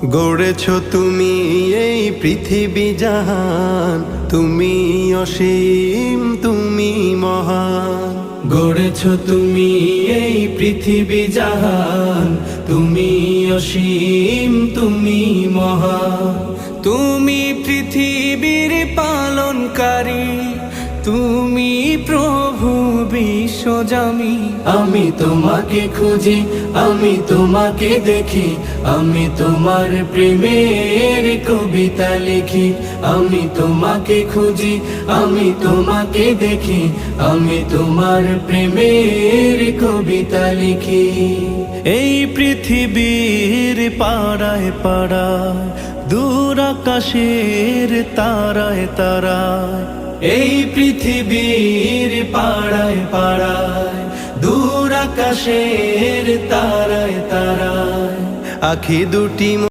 গড়েছ তুমি এই পৃথিবী জাহান, তুমি অসীম তুমি মহান। গড়েছ তুমি এই পৃথিবী জাহান, তুমি অসীম তুমি মহান। তুমি পৃথিবীর পালনকারী, তুমি প্রভু বিশ্বজামি। আমি তোমাকে খুঁজি, আমি তোমাকে দেখি, আমি তোমার প্রেমের কবিতা লিখি। আমি তোমাকে খুঁজি, আমি তোমাকে দেখি, আমি তোমার প্রেমের কবিতা লিখি। এই পৃথিবীর পাড়ায় পাড়ায়, দূর আকাশের তারায় তারায়, এই পৃথিবীর পাড়ায় পাড়ায়, দূর আকাশের তারায় তারায়, আখি দুটি